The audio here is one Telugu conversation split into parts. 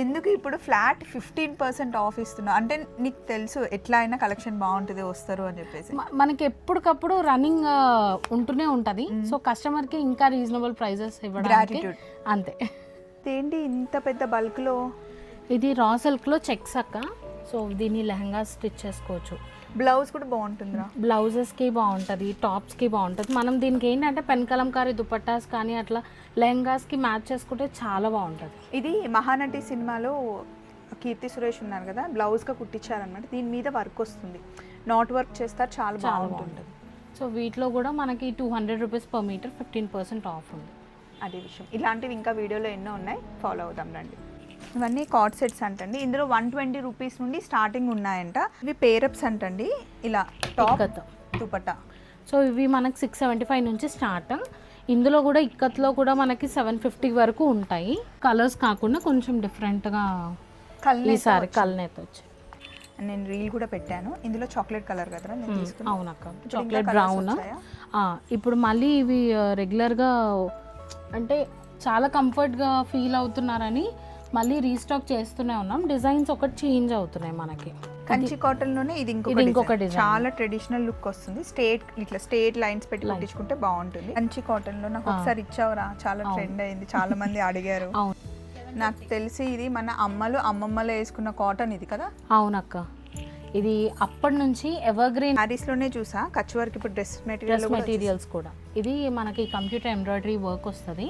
ఎందుకు ఇప్పుడు ఫ్లాట్ 15% ఆఫ్ ఇస్తున్నా అంటే నీకు తెలుసు ఎట్లా అయినా కలెక్షన్ బాగుంటుంది వస్తారు అని చెప్పేసి. మనకి ఎప్పటికప్పుడు రన్నింగ్ ఉంటూనే ఉంటుంది. సో కస్టమర్కి ఇంకా రీజనబుల్ ప్రైజెస్ ఇవ్వడానికి అంతే. ఏంటి ఇంత పెద్ద బల్క్లో? ఇది రా సిల్క్లో చెక్స్ అక్క. సో దీన్ని లెహంగా స్టిచ్ చేసుకోవచ్చు. బ్లౌజ్ కూడా బాగుంటుందిరా. బ్లౌజెస్కి బాగుంటుంది, టాప్స్కి బాగుంటుంది. మనం దీనికి ఏంటంటే పెన్ కలంకారీ దుపట్టాస్ కానీ అట్లా లెహంగాస్కి మ్యాచ్ చేసుకుంటే చాలా బాగుంటుంది. ఇది మహానటి సినిమాలో కీర్తి సురేష్ ఉన్నారు కదా, బ్లౌజ్గా కుట్టించారనమాట. దీని మీద వర్క్ వస్తుంది, నాట్ వర్క్ చేస్తారు, చాలా బాగుంటుంది. సో వీటిలో కూడా మనకి 200 రూపీస్ పర్ మీటర్ 15% ఆఫ్ ఉంది. అదే విషయం. ఇలాంటివి ఇంకా వీడియోలో ఎన్నో ఉన్నాయి, ఫాలో అవుదాం రండి. ఇవన్నీ కార్డ్ సెట్స్ అంటండి. ఇందులో 120 రూపీస్ నుండి స్టార్టింగ్ ఉన్నాయంట. ఇవి పేరప్స్ అంటండి. ఇలా టాప్ దుపట్టా. సో ఇవి మనకి 675 నుంచి స్టార్ట్. ఇందులో కూడా ఇక్కత్లో కూడా మనకి 750 వరకు ఉంటాయి. కలర్స్ కాకుండా కొంచెం డిఫరెంట్గా ఈసారి కల్నేత వచ్చి నేను రీల్ కూడా పెట్టాను. ఇందులో చాక్లెట్ కలర్ కదా నేను తీసుకున్నాను. అవునక్క, చాక్లెట్ బ్రౌన్. ఇప్పుడు మళ్ళీ ఇవి రెగ్యులర్గా అంటే చాలా కంఫర్ట్గా ఫీల్ అవుతున్నారని మళ్ళీ రీస్టాక్ చేస్తూనే ఉన్నాం. డిజైన్స్ ఒకటి చేంజ్ అవుతున్నాయి మనకి. కంచి కాటన్ లోనే ఇది ఇంకొక డిజైన్. చాలా ట్రెడిషనల్ లుక్ వస్తుంది. ఇట్లా స్ట్రేట్ లైన్స్ పెట్టి కుట్టించుకుంటే బాగుంటుంది. కంచి కాటన్ లో నాకు ఒకసారి ఇచ్చావురా, చాలా ట్రెండ్ అయింది, చాలా మంది అడిగారు. నాకు తెలిసి ఇది మన అమ్మమ్మలు వేసుకున్న కాటన్ ఇది కదా? అవునక్క, ఇది అప్పటి నుంచి ఎవర్ గ్రీన్ శారీస్ లోనే చూసా. కచ్ వర్క్, ఇప్పుడు డ్రెస్ మెటీరియల్స్ కూడా. ఇది మనకి కంప్యూటర్ ఎంబ్రాయిడరీ వర్క్ వస్తుంది.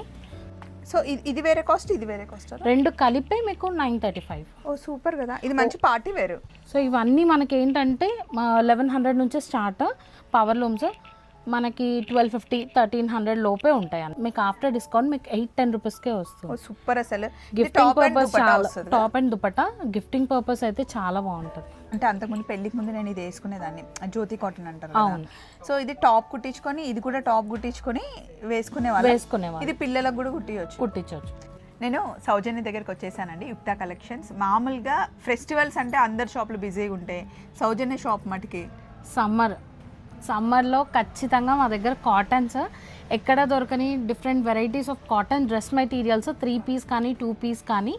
సో ఇది వేరే కాస్ట్, ఇది వేరే కాస్ట్, రెండు కలిపే మీకు 935. ఓ సూపర్ కదా, ఇది మంచి పార్టీ వేరు. సో ఇవన్నీ మనకి ఏంటంటే 1100 నుంచి స్టార్ట్. పవర్ లూమ్స్ మనకి 1250 1300 లోపే ఉంటాయి. మీకు ఆఫ్టర్ డిస్కౌంట్ మీకు 8-10 రూపీస్కే వస్తుంది. సూపర్. అసలు గిఫ్టింగ్ పర్పస్ చాలా, top and dupatta gifting purpose అయితే చాలా బాగుంటుంది. అంటే అంతకుముందు పెళ్లికి ముందు నేను ఇది వేసుకునేదాన్ని, జ్యోతి కాటన్ అంటారు. అవును. సో ఇది టాప్ కుట్టించుకొని, ఇది కూడా టాప్ కుట్టించుకొని వేసుకునేవాళ్ళు. ఇది పిల్లలకు కూడా కుట్టించవచ్చు. నేను సౌజన్య దగ్గరికి వచ్చేసానండి, యుక్తా కలెక్షన్స్. మామూలుగా ఫెస్టివల్స్ అంటే అందరు షాపులు బిజీగా ఉంటాయి, సౌజన్య షాప్ మటుకి సమ్మర్లో ఖచ్చితంగా మా దగ్గర కాటన్స్ ఎక్కడ దొరకని different varieties of cotton dress materials 3 piece కానీ 2 పీస్ కానీ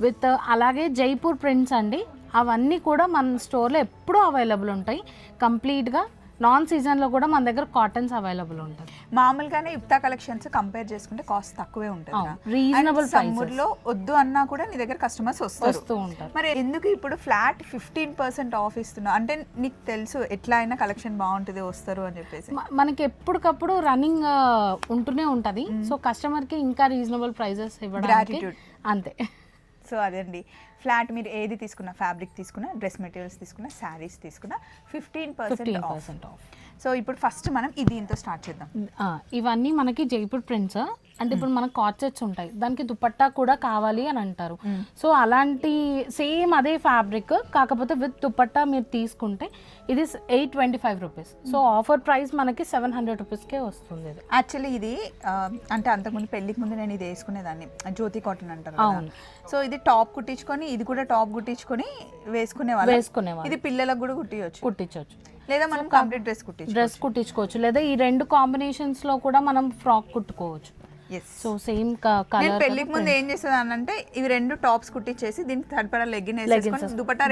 విత్ అలాగే జైపూర్ ప్రింట్స్ అండి. అవన్నీ కూడా మన స్టోర్లో ఎప్పుడూ అవైలబుల్ ఉంటాయి. కంప్లీట్గా నాన్ సీజన్లో కూడా మన దగ్గర కాటన్స్ అవైలబుల్ ఉంటుంది. మామూలుగానే యుక్తా కలెక్షన్స్ కంపేర్ చేసుకుంటే కాస్ట్ తక్కువే ఉంటుంది, రీజనబుల్ సమ్మర్లో వద్దు అన్నా కూడా నీ దగ్గర కస్టమర్స్ వస్తూ ఉంటారు. మరి ఎందుకు ఇప్పుడు ఫ్లాట్ 15% ఆఫ్ ఇస్తున్నా అంటే నీకు తెలుసు ఎట్లా అయినా కలెక్షన్ బాగుంటుంది వస్తారు అని చెప్పేసి. మనకి ఎప్పటికప్పుడు రన్నింగ్ ఉంటూనే ఉంటుంది. సో కస్టమర్కి ఇంకా రీజనబుల్ ప్రైజెస్ ఇవ్వడానికి అంతే. సో అదండి ఫ్లాట్. మీరు ఏది తీసుకున్నా, ఫ్యాబ్రిక్ తీసుకున్నా, డ్రెస్ మెటీరియల్స్ తీసుకున్నా, శారీస్ తీసుకున్నా 15% ఆఫ్. సో ఇప్పుడు ఫస్ట్ మనం దీంతో స్టార్ట్ చేద్దాం. ఇవన్నీ మనకి జైపూర్ ప్రింట్స్. అంటే ఇప్పుడు మనకు కార్డ్ సెట్స్ ఉంటాయి, దానికి దుపట్టా కూడా కావాలి అని అంటారు. సో అలాంటి సేమ్ అదే ఫ్యాబ్రిక్ కాకపోతే విత్ దుపట్టా మీరు తీసుకుంటే ఇది 825 రూపీస్. సో ఆఫర్ ప్రైస్ మనకి 700 రూపీస్కే వస్తుంది. యాక్చువల్లీ ఇది అంటే అంతకుముందు పెళ్లికి ముందు నేను ఇది వేసుకునేదాన్ని, జ్యోతి కాటన్ అంటారు. అవును. సో ఇది టాప్ కుట్టించుకొని, ఇది కూడా టాప్ కుట్టించుకొని వేసుకునేవాళ్ళు. ఇది పిల్లలకు కూడా కుట్టించవచ్చు, లేదా మనం కంప్లీట్ డ్రెస్ కుట్టించుకోవచ్చు, లేదా ఈ రెండు కాంబినేషన్స్ లో కూడా మనం ఫ్రాక్ కుట్టుకోవచ్చు. So same colour. పెళ్లికి ముందు ఏం చేసేదాన్ని అంటే ఇవి రెండు టాప్స్ కుట్టించేసి దీనికి సరిపడా లెగ్గిన్ వేసుకొని దుపట్టా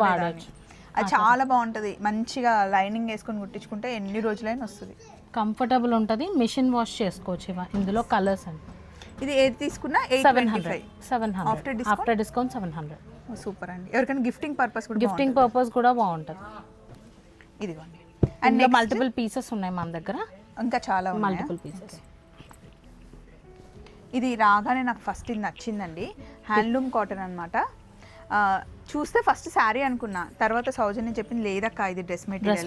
వాడచ్చు. అది చాలా బాగుంటది. మంచిగా లైనింగ్ వేసుకొని కుట్టించుకుంటే ఎన్ని రోజులైనా వస్తుంది, కంఫర్టబుల్ ఉంటుంది. మిషన్ వాష్ చేసుకోవచ్చు. ఇందులో కలర్స్ అండి. ఇది ఏది తీసుకున్నా 700 ఆఫ్టర్ డిస్కౌంట్ 700. సూపర్ అండి. ఎవరికైనా గిఫ్టింగ్ పర్పస్ కూడా బాగుంటుంది. ఇదిగోండి. అండ్ మల్టిపుల్ పీసెస్ ఉన్నాయి మన దగ్గర, ఇంకా చాలా మల్టిపుల్ పీసెస్. ఇది రాగానే నాకు ఫస్ట్ ఇది నచ్చిందండి, హ్యాండ్లూమ్ కాటన్ అనమాట. చూస్తే ఫస్ట్ శారీ అనుకున్నా, తర్వాత సౌజన్య చెప్పింది లేదక్క ఇది డ్రెస్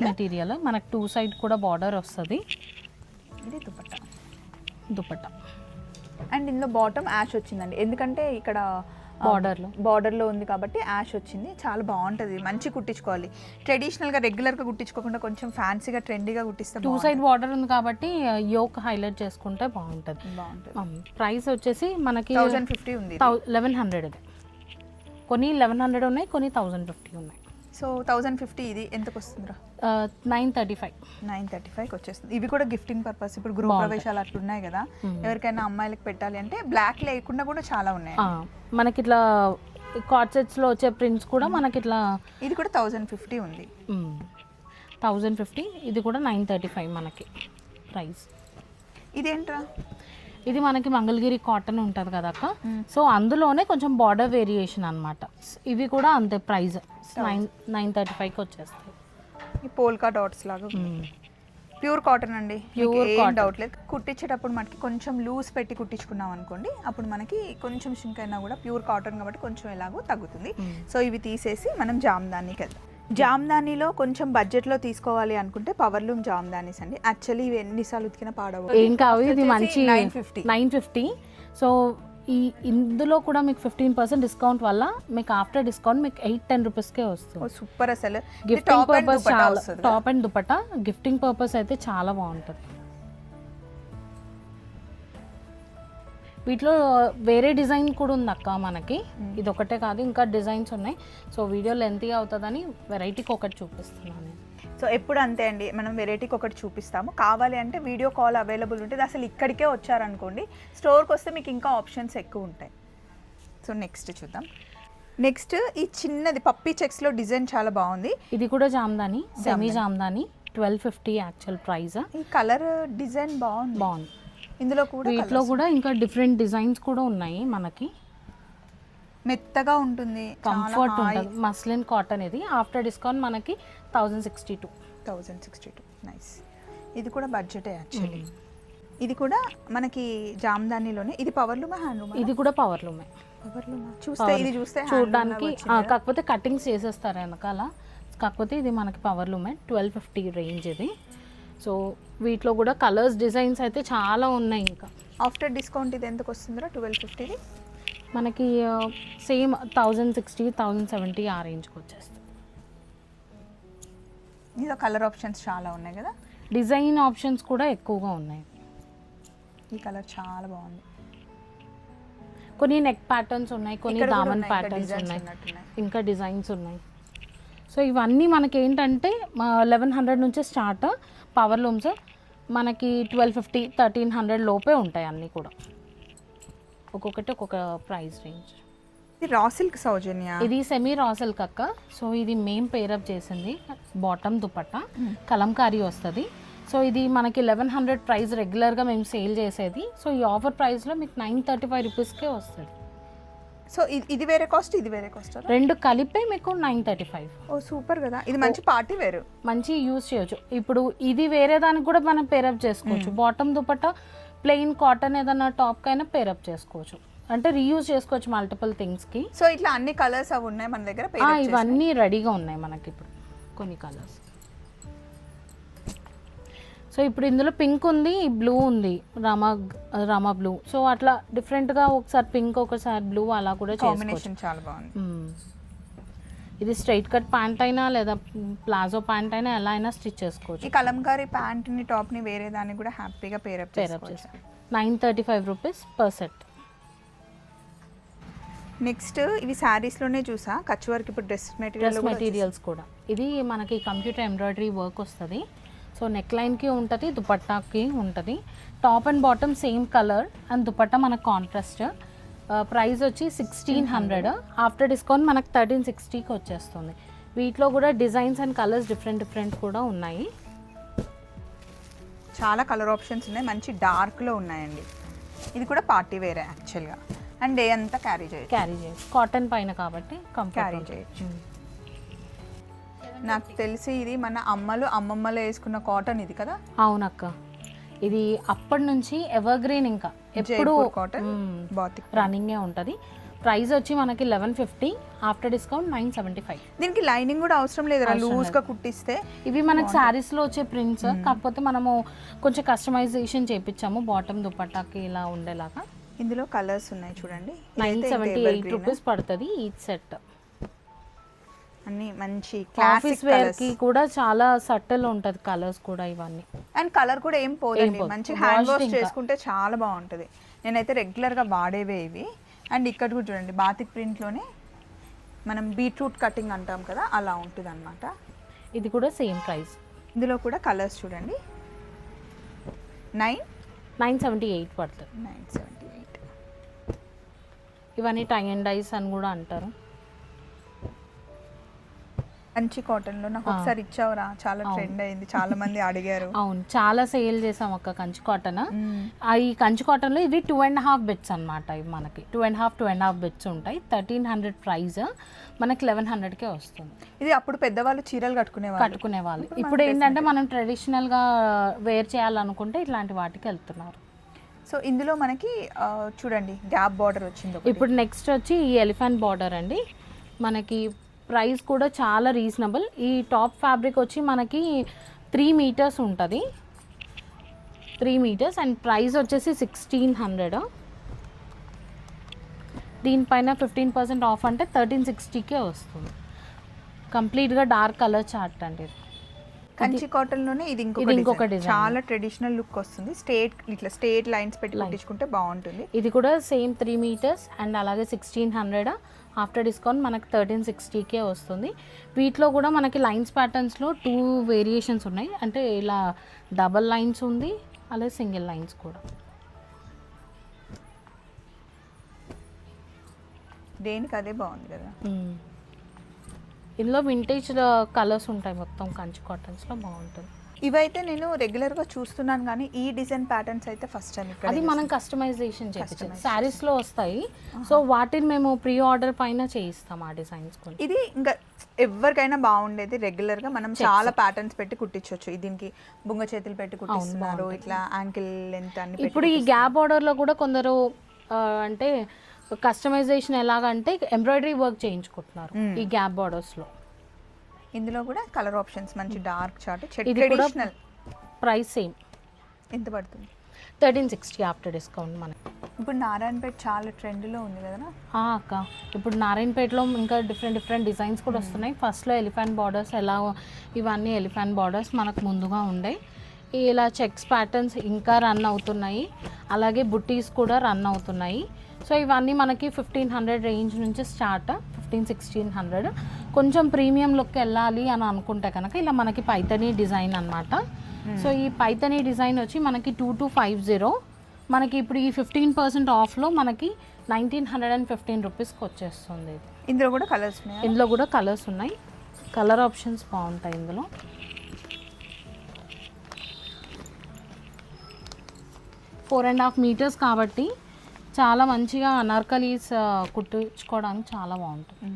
మెటీరియల్. మనకు 2 సైడ్ కూడా బార్డర్ వస్తుంది. ఇది దుపట్టా అండ్ ఇందులో బాటమ్ యాష్ వచ్చిందండి, ఎందుకంటే ఇక్కడ బార్డర్లో ఉంది కాబట్టి యాష్ వచ్చింది. చాలా బాగుంటుంది, మంచి కుట్టించుకోవాలి. ట్రెడిషనల్గా రెగ్యులర్గా కుట్టించుకోకుండా కొంచెం ఫ్యాన్సీగా ట్రెండీగా కుట్టిస్తే. 2 సైడ్ బార్డర్ ఉంది కాబట్టి యోక్ హైలైట్ చేసుకుంటే బాగుంటుంది. ప్రైస్ వచ్చేసి మనకి 1050 ఉంది, 1100. ఇది కొన్ని 1100 ఉన్నాయి, కొన్ని 1050 ఉన్నాయి. సో 1050 ఇది ఎంతకు వస్తుందిరా? 935. 935కి వచ్చేస్తుంది. ఇవి కూడా గిఫ్టింగ్ పర్పస్, ఇప్పుడు గృహ ప్రవేశాలు అట్లా ఉన్నాయి కదా, ఎవరికైనా అమ్మాయిలకు పెట్టాలి అంటే బ్లాక్ లేకుండా కూడా చాలా ఉన్నాయి. మనకి ఇట్లా కార్డ్ సెట్స్లో వచ్చే ప్రింట్స్ కూడా మనకి ఇట్లా. ఇది కూడా 1050 ఉంది. 1050. ఇది కూడా 935 మనకి ప్రైస్. ఇదేంట్రా? ఇది మనకి మంగళగిరి కాటన్ ఉంటుంది కదా అక్క, సో అందులోనే కొంచెం బార్డర్ వేరియేషన్ అనమాట. ఇవి కూడా అంతే ప్రైస్ 935కి వచ్చేస్తాయి. ఈ పోల్కా డాట్స్ లాగా ప్యూర్ కాటన్ అండి, ప్యూర్ డౌట్ లేదు. కుట్టించేటప్పుడు మనకి కొంచెం లూజ్ పెట్టి కుట్టించుకున్నాం అనుకోండి, అప్పుడు మనకి కొంచెం షింక్ అయినా కూడా ప్యూర్ కాటన్ కాబట్టి కొంచెం ఎలాగో తగ్గుతుంది. సో ఇవి తీసేసి మనం జామ్దానీకి వెళ్దాం. జామ్దానీలో కొంచెం బడ్జెట్లో తీసుకోవాలి అనుకుంటే పవర్లూమ్ జామ్దానీస్ అండి. యాక్చువల్లీ ఇవి ఎన్నిసార్లు ఉతికినా పాడవు, ఏం కావు. ఇది మంచి 950. సో ఇందులో కూడా మీకు 15% డిస్కౌంట్ వల్ల మీకు ఆఫ్టర్ డిస్కౌంట్ మీకు 8-10 రూపీస్కే వస్తుంది. సూపర్. అసలు గిఫ్టింగ్ పర్పస్ చాలా, top and dupatta gifting purpose అయితే చాలా బాగుంటుంది. వీటిలో వేరే డిజైన్ కూడా ఉంది అక్క మనకి, ఇది ఒకటే కాదు ఇంకా డిజైన్స్ ఉన్నాయి. సో వీడియో లెంతీ అవుతుందని వెరైటీకి ఒకటి చూపిస్తున్నాను. సో ఎప్పుడు అంతే అండి, మనం వెరైటీకి ఒకటి చూపిస్తాము. కావాలి అంటే వీడియో కాల్ అవైలబుల్ ఉంటుంది. అసలు ఇక్కడికే వచ్చారనుకోండి, స్టోర్కి వస్తే మీకు ఇంకా ఆప్షన్స్ ఎక్కువ ఉంటాయి. సో నెక్స్ట్ చూద్దాం. నెక్స్ట్ ఈ చిన్నది పప్పీ చెక్స్లో డిజైన్ చాలా బాగుంది. ఇది కూడా Jamdani, semi Jamdani, 1250 actual price. ఈ కలర్ డిజైన్ బాగుంది. ఇందులో కూడా వీటిలో కూడా ఇంకా డిఫరెంట్ డిజైన్స్ కూడా ఉన్నాయి మనకి. మెత్తగా ఉంటుంది, కంఫర్ట్ ఉంటుంది. మస్లిన్ కాటన్ ఇది. ఆఫ్టర్ డిస్కౌంట్ మనకి 1062. నైస్. ఇది కూడా బడ్జెటే యాక్చువల్లీ. ఇది కూడా మనకి జామ్దానీలోనే. ఇది పవర్లూమా హ్యాండ్లూమా? ఇది కూడా పవర్లూమే. చూస్తే చూడడానికి, కాకపోతే కటింగ్స్ చేసేస్తారు వెనకాల. కాకపోతే ఇది మనకి పవర్లూమే 1250 రేంజ్ ఇది. సో వీటిలో కూడా కలర్స్ డిజైన్స్ అయితే చాలా ఉన్నాయి. ఇంకా ఆఫ్టర్ డిస్కౌంట్ ఇది ఎంతకు వస్తుందో 1250 మనకి సేమ్ 1060, 1070 ఆ రేంజ్కి వచ్చేస్తుంది. ఇందులో కలర్ ఆప్షన్స్ చాలా ఉన్నాయి కదా, డిజైన్ ఆప్షన్స్ కూడా ఎక్కువగా ఉన్నాయి. ఈ కలర్ చాలా బాగుంది. కొన్ని నెక్ ప్యాటర్న్స్ ఉన్నాయి, కొన్ని దామన్ ప్యాటర్న్స్ ఉన్నాయి, ఇంకా డిజైన్స్ ఉన్నాయి. సో ఇవన్నీ మనకి ఏంటంటే 1100 నుంచి స్టార్ట్ పవర్లూమ్స్. మనకి 1250, 1300 లోపే ఉంటాయి అన్నీ కూడా. ఒక్కొక్కటి ఒక్కొక్క ప్రైస్ రేంజ్. ఇది రా సిల్క్ సౌజన్య. ఇది సెమీ రా సిల్క్ అక్క. సో ఇది మేం పేరప్ చేసింది. బాటమ్ దుపట్టా కలంకారీ వస్తుంది. సో ఇది మనకి 1100 ప్రైస్ రెగ్యులర్గా మేము సేల్ చేసేది. సో ఈ ఆఫర్ ప్రైస్లో మీకు 935 రూపీస్కే వస్తుంది. సో ఇది వేరే కాస్ట్, ఇది వేరే కాస్ట్, రెండు కలిపే మీకు 935. ఓ సూపర్ కదా, ఇది మంచి పార్టీ వేరు, మంచి యూజ్ చేయొచ్చు. ఇప్పుడు ఇది వేరే దానికి కూడా మనం పేరప్ చేసుకోవచ్చు. బాటమ్ దుపట్టా ప్లెయిన్ కాటన్ ఏదన్నా టాప్ కైనా పేరప్ చేసుకోవచ్చు, అంటే రీయూజ్ చేసుకోవచ్చు మల్టిపుల్ థింగ్స్కి. సో ఇట్లా అన్ని కలర్స్ అవి ఉన్నాయి మన దగ్గర. ఇవన్నీ రెడీగా ఉన్నాయి మనకి ఇప్పుడు కొన్ని కలర్స్. సో ఇప్పుడు ఇందులో పింక్ ఉంది, బ్లూ ఉంది, రామా బ్లూ. సో అట్లా డిఫరెంట్గా ఒకసారి పింక్ ఒకసారి బ్లూ అలా కూడా కాంబినేషన్ చాలా బాగుంది. ఇది స్ట్రైట్ కట్ ప్యాంట్ అయినా లేదా ప్లాజో ప్యాంట్ అయినా ఎలా అయినా స్టిచ్ చేసుకోవచ్చు. ఈ కలంకారీ ప్యాంట్ని టాప్ని వేరే దాన్ని కూడా హ్యాపీగా పేరప్ చేసుకోవచ్చు. 935 రూపీస్ పర్ సెట్. నెక్స్ట్ ఇవి శారీస్లోనే చూసా, కచ్ వర్క్. ఇప్పుడు డ్రెస్ మెటీరియల్స్ కూడా ఇది మనకి కంప్యూటర్ ఎంబ్రాయిడరీ వర్క్ వస్తుంది. సో నెక్ లైన్కి ఉంటుంది, దుపట్టాకి ఉంటుంది. Top and bottom same colour and dupatta మనకు కాంట్రాస్ట్. ప్రైస్ వచ్చి 1600. ఆఫ్టర్ డిస్కౌంట్ మనకు 1360కి వచ్చేస్తుంది. వీటిలో కూడా డిజైన్స్ అండ్ కలర్స్ డిఫరెంట్ కూడా ఉన్నాయి. చాలా కలర్ ఆప్షన్స్ ఉన్నాయి, మంచి డార్క్లో ఉన్నాయండి. ఇది కూడా పార్టీ వేరే యాక్చువల్గా, అండ్ డే అంతా క్యారీ చేయొచ్చు. కాటన్ పైన కాబట్టి క్యారీ చేయొచ్చు. నాకు తెలిసి ఇది మన అమ్మమ్మలు వేసుకున్న కాటన్ ఇది కదా. అవునక్క, ఇది అప్పటి నుంచి ఎవర్ గ్రీన్, ఇంకా ఎప్పుడు కాటన్ రన్నింగే ఉంటుంది. ప్రైస్ వచ్చి మనకి 1150. After discount 975. దీనికి లైనింగ్ కూడా అవసరం లేదు, లూజ్గా కుట్టిస్తే. ఇవి మనకి శారీస్లో వచ్చే ప్రింట్స్, కాకపోతే మనము కొంచెం కస్టమైజేషన్ చేయించాము బాటమ్ దుపట్టాకి ఇలా ఉండేలాగా. ఇందులో కలర్స్ ఉన్నాయి చూడండి. 978 రూపీస్ పడుతుంది ఈ సెట్. అన్ని మంచి ఆఫీస్ వేర్ కి కూడా చాలా సటిల్ ఉంటుంది కలర్స్ కూడా ఇవన్నీ. అండ్ కలర్ కూడా ఏం పోదండి, మంచి హ్యాండ్ వాష్ చేసుకుంటే చాలా బాగుంటుంది. నేనైతే రెగ్యులర్గా వాడేవే ఇవి. అండ్ ఇక్కడ కూడా చూడండి, బాతిక్ ప్రింట్లోనే మనం బీట్రూట్ కటింగ్ అంటాం కదా, అలా ఉంటుంది అనమాట. ఇది కూడా సేమ్ ప్రైస్. ఇందులో కూడా కలర్స్ చూడండి. 978 పడుతుంది. 978. ఇవన్నీ టై అండ్ డైస్ అని కూడా అంటారు. కంచి కాటన్లో నాకు ఒకసారి ఇచ్చావురా, చాలా ట్రెండ్ అయింది, చాలా మంది అడిగారు. అవును, చాలా సేల్ చేసాం అక్క కంచి కాటన్. ఈ కంచి కాటన్లో ఇవి 2.5 బెడ్స్ అనమాట. ఇవి మనకి 2.5 బెడ్స్ ఉంటాయి. 1300 ప్రైస్, మనకి 1100కే వస్తుంది. ఇది అప్పుడు పెద్దవాళ్ళు చీరలు కట్టుకునేవాళ్ళు. ఇప్పుడు ఏంటంటే మనం ట్రెడిషనల్గా వేర్ చేయాలనుకుంటే ఇట్లాంటి వాటికి వెళ్తున్నారు. సో ఇందులో మనకి చూడండి గ్యాప్ బార్డర్ వచ్చింది. ఇప్పుడు నెక్స్ట్ వచ్చి ఈ ఎలిఫెంట్ బార్డర్ అండి. మనకి ప్రైస్ కూడా చాలా రీజనబుల్. ఈ టాప్ ఫ్యాబ్రిక్ వచ్చి మనకి 3 మీటర్స్ ఉంటుంది. 3 మీటర్స్ అండ్ ప్రైస్ వచ్చేసి 1600. దీనిపైన 15% ఆఫ్ అంటే 1360కే వస్తుంది. కంప్లీట్గా డార్క్ కలర్ చార్ట్ అండి. కంచి కాటన్ లోనే ఇది ఇంకొక డిజైన్. చాలా ట్రెడిషనల్ లుక్ వస్తుంది. ఇట్లా స్ట్రేట్ లైన్స్ పెట్టి కుట్టించుకుంటే బాగుంటుంది. ఇది కూడా సేమ్ 3 మీటర్స్ అండ్ అలాగే 1600. ఆఫ్టర్ డిస్కౌంట్ మనకి 1360కే వస్తుంది. వీటిలో కూడా మనకి లైన్స్ ప్యాటర్న్స్లో 2 వేరియేషన్స్ ఉన్నాయి. అంటే ఇలా డబల్ లైన్స్ ఉంది, అలాగే సింగిల్ లైన్స్ కూడా. దేనికి అదే బాగుంది కదా. ఇందులో వింటేజ్ కలర్స్ ఉంటాయి మొత్తం కంచి కాటన్స్లో, బాగుంటుంది. ఇవైతే నేను రెగ్యులర్గా చూస్తున్నాను కానీ ఈ డిజైన్ ప్యాటర్న్స్ అయితే ఫస్ట్ టైం. అది మనం కస్టమైజేషన్ చేయించాం, శారీస్లో వస్తాయి. సో వాటిని మేము ప్రీ ఆర్డర్ పైన చేయిస్తాం ఆ డిజైన్స్. ఇది ఇంకా ఎవరికైనా బాగుండేది. రెగ్యులర్గా మనం చాలా ప్యాటర్న్స్ పెట్టి కుట్టించవచ్చు. దీనికి బుంగ చేతులు పెట్టి కుట్టిస్తున్నారు, ఇట్లా యాంకిల్ లెంత్ అన్ని. ఇప్పుడు ఈ గ్యాప్ బార్డర్లో కూడా కొందరు అంటే కస్టమైజేషన్ ఎలాగంటే ఎంబ్రాయిడరీ వర్క్ చేయించుకుంటున్నారు ఈ గ్యాప్ బార్డర్స్లో. ఇందులో కూడా కలర్ ఆప్షన్స్ మంచి డార్క్ చార్ట్. ఇది కూడా ప్రైస్ సేమ్. ఎంత పడుతుంది? 1360 ఆఫ్టర్ డిస్కౌంట్ మనకి. ఇప్పుడు నారాయణపేట చాలా ట్రెండ్లో ఉంది కదా అక్క. ఇప్పుడు నారాయణపేటలో ఇంకా డిఫరెంట్ డిజైన్స్ కూడా వస్తున్నాయి. ఫస్ట్లో ఎలిఫెంట్ బార్డర్స్ ఎలా, ఇవన్నీ ఎలిఫెంట్ బార్డర్స్ మనకు ముందుగా ఉండే. ఇలా చెక్స్ ప్యాటర్న్స్ ఇంకా రన్ అవుతున్నాయి, అలాగే బుట్టీస్ కూడా రన్ అవుతున్నాయి. సో ఇవన్నీ మనకి 1500 రేంజ్ నుంచి స్టార్ట్, 1500-1600. కొంచెం ప్రీమియం లుక్ వెళ్ళాలి అని అనుకుంటే కనుక ఇలా మనకి పైతనీ డిజైన్ అనమాట. సో ఈ పైతనీ డిజైన్ వచ్చి మనకి 2250. మనకి ఇప్పుడు ఈ 15% ఆఫ్లో మనకి 1915 రూపీస్కి వచ్చేస్తుంది. ఇందులో కూడా కలర్స్ ఉన్నాయి. ఇందులో కూడా కలర్స్ ఉన్నాయి. కలర్ ఆప్షన్స్ బాగుంటాయి ఇందులో. ఫోర్ 4.5 మీటర్స్ కాబట్టి చాలా మంచిగా అనార్కలీస్ కుట్టించుకోవడానికి చాలా బాగుంటుంది.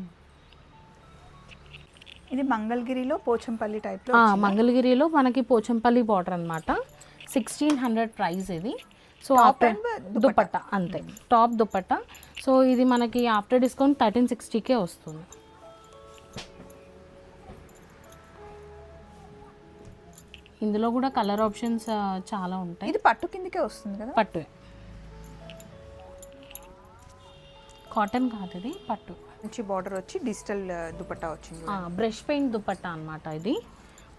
ఇది మంగళగిరిలో పోచంపల్లి టైప్లో. మంగళగిరిలో మనకి పోచంపల్లి బార్డర్ అనమాట. 1600 ప్రైస్ ఇది. సో ఆఫ్టర్ దుపట్టా అంతే, టాప్ దుపట్టా. సో ఇది మనకి ఆఫ్టర్ డిస్కౌంట్ 1360కే వస్తుంది. ఇందులో కూడా కలర్ ఆప్షన్స్ చాలా ఉంటాయి. ఇది పట్టు కిందకే వస్తుంది కదా. పట్టు, కాటన్ కాదు ఇది, పట్టు. మంచి బార్డర్ వచ్చి డిజిటల్ దుపట్టా వచ్చింది. బ్రష్ పెయింట్ దుపట్టా అనమాట ఇది.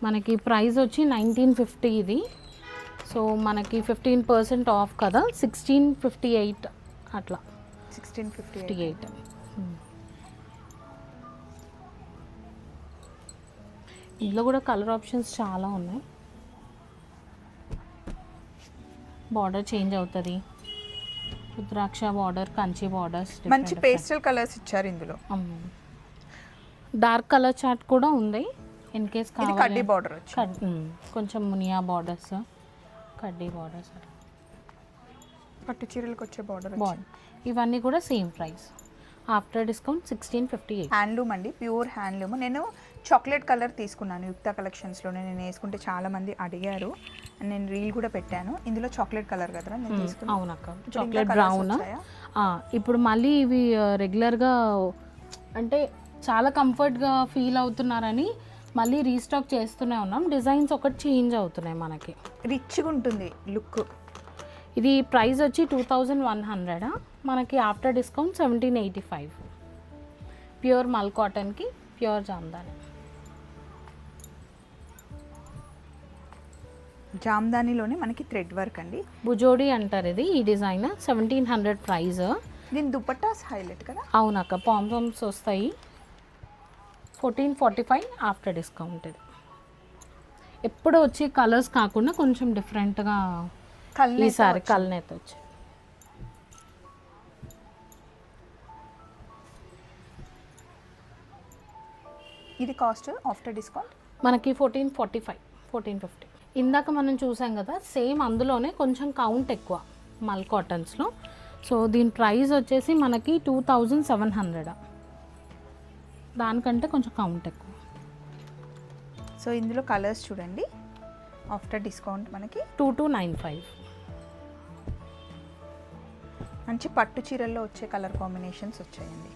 మనకి ప్రైస్ వచ్చి 1950 ఇది. సో మనకి 15% ఆఫ్ కదా, 1658 అట్లా. 1658. ఇందులో కూడా కలర్ ఆప్షన్స్ చాలా ఉన్నాయి. బార్డర్ చేంజ్ అవుతుంది. రుద్రాక్ష బార్డర్, కంచి బార్డర్స్, మంచి పేస్టల్ కలర్స్ ఇచ్చారు ఇందులో. డార్క్ కలర్ చార్ట్ కూడా ఉంది ఇన్ కేస్ కావాలి. కడ్డీ బార్డర్ వచ్చి కొంచెం మునియా బార్డర్స్, కడ్డీ బార్డర్స్, పట్టు చీరలకు వచ్చే బార్డర్. ఇవన్నీ కూడా same price. After discount 1658. Handloom అండి, ప్యూర్ హ్యాండ్లూమ్. నేను చాక్లెట్ కలర్ తీసుకున్నాను యుక్త కలెక్షన్స్లోనే. నేను వేసుకుంటే చాలా మంది అడిగారు, నేను రీల్ కూడా పెట్టాను. ఇందులో చాక్లెట్ కలర్ కదా నేను తీసుకున్నాను. అవునక్క, చాక్లెట్ బ్రౌన్. ఇప్పుడు మళ్ళీ ఇవి రెగ్యులర్గా అంటే చాలా కంఫర్ట్గా ఫీల్ అవుతున్నారని మళ్ళీ రీస్టాక్ చేస్తూనే ఉన్నాం. డిజైన్స్ ఒకటి చేంజ్ అవుతున్నాయి, మనకి రిచ్గా ఉంటుంది లుక్. ఇది ప్రైస్ వచ్చి 2100. మనకి ఆఫ్టర్ డిస్కౌంట్ 1785. ప్యూర్ మల్ కాటన్కి ప్యూర్ జామ్దాని. జామ్దానిలోనే మనకి థ్రెడ్ వర్క్ అండి, బుజోడి అంటారు ఇది. ఈ డిజైన్ 1700 ప్రైస్. దీని దుపట్టాస్ హైలైట్ కదా. అవునక్క, పాంప్స్ వస్తాయి. 1445 ఆఫ్టర్ డిస్కౌంట్ ఇది. ఎప్పుడు వచ్చే కలర్స్ కాకుండా కొంచెం డిఫరెంట్గా ఈసారి కల్నేత వచ్చి. ఇది కాస్ట్ ఆఫ్టర్ డిస్కౌంట్ మనకి 1445, 1450. ఇందాక మనం చూసాం కదా, సేమ్ అందులోనే కొంచెం కౌంట్ ఎక్కువ మల్ కాటన్స్లో. సో దీని ప్రైస్ వచ్చేసి మనకి 2700, దానికంటే కొంచెం కౌంట్ ఎక్కువ. సో ఇందులో కలర్స్ చూడండి, ఆఫ్టర్ డిస్కౌంట్ మనకి 2295. మంచి పట్టు చీరల్లో వచ్చే కలర్ కాంబినేషన్స్ వచ్చాయండి.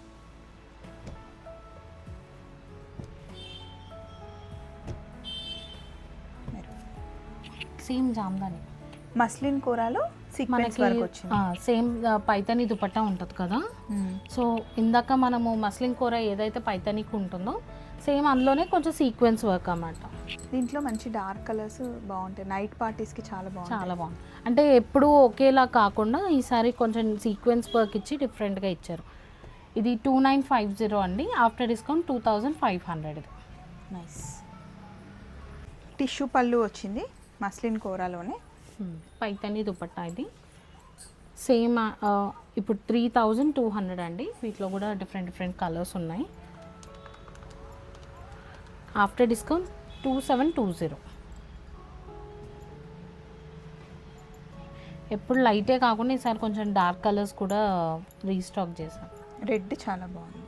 సేమ్ జామ్దాని మస్లిన్ కూరలో సీక్వెన్స్ వర్క్ వచ్చింది. సేమ్ పైతని దుపట్టా ఉంటుంది కదా. సో ఇందాక మనము మస్లిన్ కూర ఏదైతే పైతనికి ఉంటుందో సేమ్ అందులోనే కొంచెం సీక్వెన్స్ వర్క్ అన్నమాట. దీంట్లో మంచి డార్క్ కలర్స్ బాగుంటాయి, నైట్ పార్టీస్కి చాలా బాగుంది. అంటే ఎప్పుడూ ఒకేలా కాకుండా ఈసారి కొంచెం సీక్వెన్స్ వర్క్ ఇచ్చి డిఫరెంట్గా ఇచ్చారు. ఇది 2950 అండి, ఆఫ్టర్ డిస్కౌంట్ 2500. నైస్. టిష్యూ పళ్ళు వచ్చింది మస్లిన్ కూరలోనే, పైతని దుపట్టా. ఇది సేమ్ ఇప్పుడు 3200 అండి. వీటిలో కూడా డిఫరెంట్ కలర్స్ ఉన్నాయి. After discount 2720. ఎప్పుడు లైటే కాకుండా ఈసారి కొంచెం డార్క్ కలర్స్ కూడా రీస్టాక్ చేశాం. రెడ్ చాలా బాగుంది.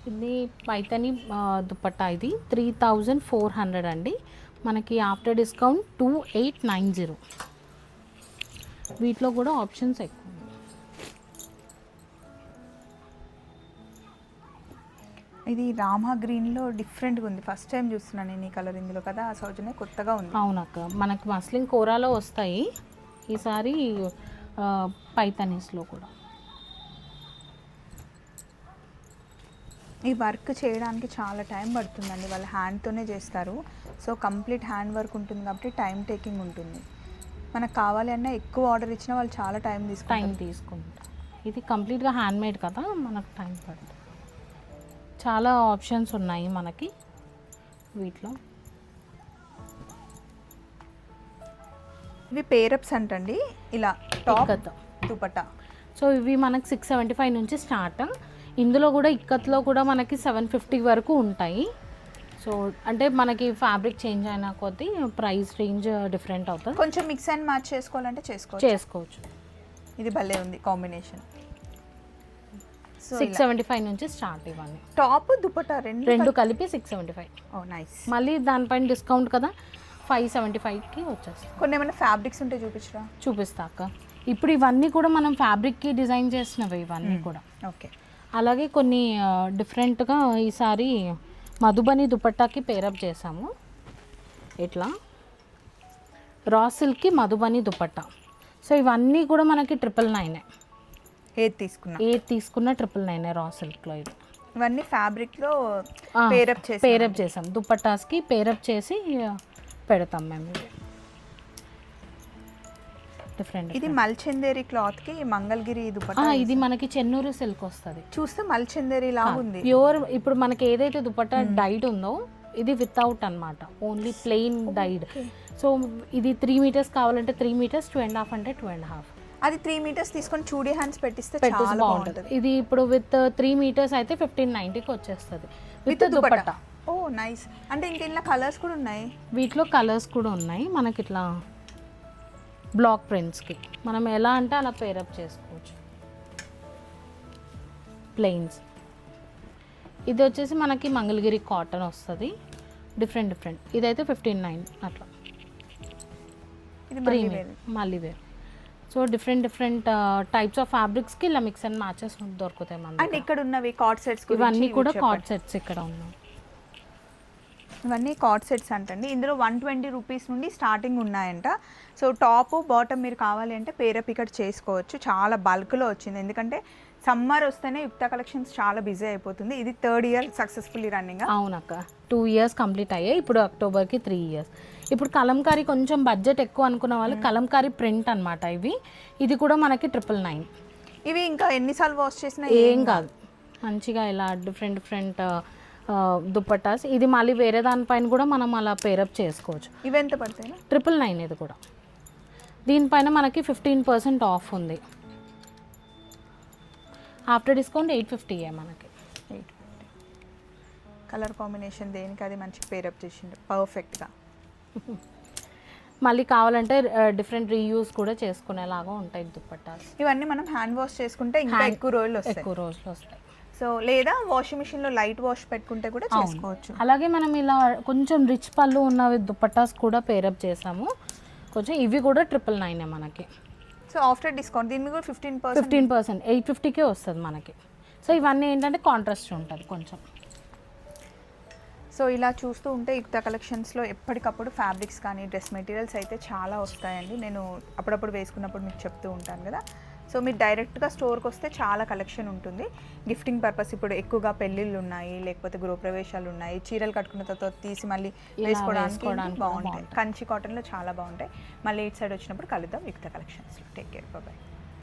ఇది పైతని దుపట్టా. ఇది 3400 అండి, మనకి ఆఫ్టర్ డిస్కౌంట్ 2890. వీటిలో కూడా ఆప్షన్స్ ఎక్కువ. ఇది రామా గ్రీన్లో డిఫరెంట్గా ఉంది, ఫస్ట్ టైం చూస్తున్నాను నేను ఈ కలర్ ఇందులో కదా. సౌజన్య కొత్తగా ఉంది. అవునక్క, మనకి మస్లిన్ కూరలో వస్తాయి ఈసారి పైతనీస్లో కూడా. ఈ వర్క్ చేయడానికి చాలా టైం పడుతుందండి, వాళ్ళు హ్యాండ్తోనే చేస్తారు. సో కంప్లీట్ హ్యాండ్ వర్క్ ఉంటుంది కాబట్టి టైం టేకింగ్ ఉంటుంది. మనకు కావాలి అన్నా ఎక్కువ ఆర్డర్ ఇచ్చినా వాళ్ళు చాలా టైం తీసుకుంటారు. ఇది కంప్లీట్గా హ్యాండ్మేడ్ కదా, మనకు టైం పడుతుంది. చాలా ఆప్షన్స్ ఉన్నాయి మనకి వీటిలో. ఇవి పేరప్స్ అంటండి, ఇలా టాప్ దుపట్టా. సో ఇవి మనకి 675 నుంచి స్టార్ట్. ఇందులో కూడా ఇక్కత్లో కూడా మనకి 750 వరకు ఉంటాయి. సో అంటే మనకి ఫ్యాబ్రిక్ చేంజ్ అయినా కొద్దీ ప్రైస్ రేంజ్ డిఫరెంట్ అవుతుంది. కొంచెం మిక్స్ అండ్ మ్యాచ్ చేసుకోవాలంటే చేసుకోవచ్చు. ఇది భలే ఉంది కాంబినేషన్. 675 నుంచి స్టార్ట్. ఇవన్నీ టాప్ దుపట్టా రెండు కలిపి 675. ఓ నైస్. మళ్ళీ దానిపైన డిస్కౌంట్ కదా 575కి వచ్చేస్తాయి. కొన్ని ఏమైనా ఫ్యాబ్రిక్స్ ఉంటే చూపిస్తాక. ఇప్పుడు ఇవన్నీ కూడా మనం ఫ్యాబ్రిక్కి డిజైన్ చేసినవి ఇవన్నీ కూడా. ఓకే. అలాగే కొన్ని డిఫరెంట్గా ఈసారి మధుబని దుపట్టాకి పేరప్ చేసాము. ఇట్లా రా సిల్క్కి మధుబని దుపట్టా. సో ఇవన్నీ కూడా మనకి 999. ఏది తీసుకున్న 999 రా సిల్క్లో. ఇది ఇవన్నీ ఫ్యాబ్రిక్లో పేరప్ చేసాం, దుపట్టాస్కి పేరప్ చేసి పెడతాం మేము. డిఫరెంట్. ఇది మల్చందేరి క్లాత్ కి మంగళగిరి దుపట్టా. ఇది మనకి చెన్నూరు సిల్క్ వస్తుంది. చూస్తే మల్చందేరి లా ఉంది. ప్యూర్. ఇప్పుడు మనకి ఏదైతే దుపట్టా డైడ్ ఉందో ఇది వితౌట్ అన్నమాట, ఓన్లీ ప్లెయిన్ డైడ్. సో ఇది 3 మీటర్స్ కావాలంటే 3 మీటర్స్, 2.5 అంటే 2.5. అది 3 మీటర్స్ తీసుకొని చూడీ హ్యాండ్స్ పెట్టిస్తే చాలా బాగుంటుంది. ఇది ఇప్పుడు విత్ 3 మీటర్స్ అయితే 1590కి వచ్చేస్తుంది విత్ దుపట్టా. Oh nice. అంటే ఇంకెలా కలర్స్ కూడా ఉన్నాయి. వీటిలో కలర్స్ కూడా ఉన్నాయి మనకి. ఇట్లా బ్లాక్ ప్రింట్స్కి మనం ఎలా అంటే అలా పేరప్ చేసుకోవచ్చు. ప్లెయిన్స్. ఇది వచ్చేసి మనకి మంగళగిరి కాటన్ వస్తుంది, డిఫరెంట్. ఇదైతే 159 అట్లా. మళ్ళీ వేరు. సో డిఫరెంట్ టైప్స్ ఆఫ్ ఫ్యాబ్రిక్స్కి ఇలా మిక్స్ అండ్ మ్యాచెస్ దొరుకుతాయి మనకి. అండ్ ఇక్కడ ఉన్నవి కార్డ్ సెట్స్, ఇవన్నీ కూడా కార్డ్ సెట్స్ ఇక్కడ ఉన్నాయి. ఇవన్నీ కార్డ్ సెట్స్ అంటండి. ఇందులో 120 రూపీస్ నుండి స్టార్టింగ్ ఉన్నాయంట. సో టాప్ బాటమ్ మీరు కావాలి అంటే పేరప్ ఇక్కడ చేసుకోవచ్చు. చాలా బల్క్లో వచ్చింది, ఎందుకంటే సమ్మర్ వస్తేనే యుక్త కలెక్షన్స్ చాలా బిజీ అయిపోతుంది. ఇది 3rd ఇయర్ సక్సెస్ఫుల్లీ రన్నింగ్. అవునక్క, 2 ఇయర్స్ కంప్లీట్ అయ్యాయి. ఇప్పుడు అక్టోబర్కి 3 ఇయర్స్. ఇప్పుడు కలంకారీ కొంచెం బడ్జెట్ ఎక్కువ అనుకున్న వాళ్ళు కలంకారీ ప్రింట్ అనమాట ఇవి. ఇది కూడా మనకి 999. ఇవి ఇంకా ఎన్నిసార్లు వాష్ చేసినా ఏం కాదు, మంచిగా ఇలా డిఫరెంట్ దుప్పటాస్. ఇది మళ్ళీ వేరే దానిపైన కూడా మనం అలా పేరప్ చేసుకోవచ్చు. ఇవెంత పడతాయి? 999 ఇది కూడా. దీనిపైన మనకి 15% ఆఫ్ ఉంది. ఆఫ్టర్ డిస్కౌంట్ 850 మనకి. 850. కలర్ కాంబినేషన్ దేనికి అది మంచి పేరప్ చేసిండు పర్ఫెక్ట్గా. మళ్ళీ కావాలంటే డిఫరెంట్ రీయూస్ కూడా చేసుకునేలాగా ఉంటాయి దుప్పట్టాస్. ఇవన్నీ మనం హ్యాండ్ వాష్ చేసుకుంటే ఇంకా ఎక్కువ రోజులు వస్తాయి. సో లేదా వాషింగ్ మిషన్లో లైట్ వాష్ పెట్టుకుంటే కూడా చేసుకోవచ్చు. అలాగే మనం ఇలా కొంచెం రిచ్ పళ్ళు ఉన్నవి దుప్పట్టాస్ కూడా పేరప్ చేసాము కొంచెం. ఇవి కూడా 999 మనకి. సో ఆఫ్టర్ డిస్కౌంట్ దీన్ని కూడా 15% 850కే వస్తుంది మనకి. సో ఇవన్నీ ఏంటంటే కాంట్రాస్ట్ ఉంటుంది కొంచెం. సో ఇలా చూస్తూ ఉంటే యుక్త కలెక్షన్స్లో ఎప్పటికప్పుడు ఫ్యాబ్రిక్స్ కానీ డ్రెస్ మెటీరియల్స్ అయితే చాలా వస్తాయండి. నేను అప్పుడప్పుడు వేసుకున్నప్పుడు మీకు చెప్తూ ఉంటాను కదా. సో మీరు డైరెక్ట్గా స్టోర్కి వస్తే చాలా కలెక్షన్ ఉంటుంది. గిఫ్టింగ్ పర్పస్ ఇప్పుడు ఎక్కువగా పెళ్ళిళ్ళు ఉన్నాయి, లేకపోతే గృహప్రవేశాలు ఉన్నాయి, చీరలు కట్టుకున్న తర్వాత తీసి మళ్ళీ వేసుకోవడానికి బాగుంటాయి. కంచి కాటన్లో చాలా బాగుంటాయి. మళ్ళీ ఇటు సైడ్ వచ్చినప్పుడు కలుద్దాం యుక్త కలెక్షన్స్లో. Take care, bye.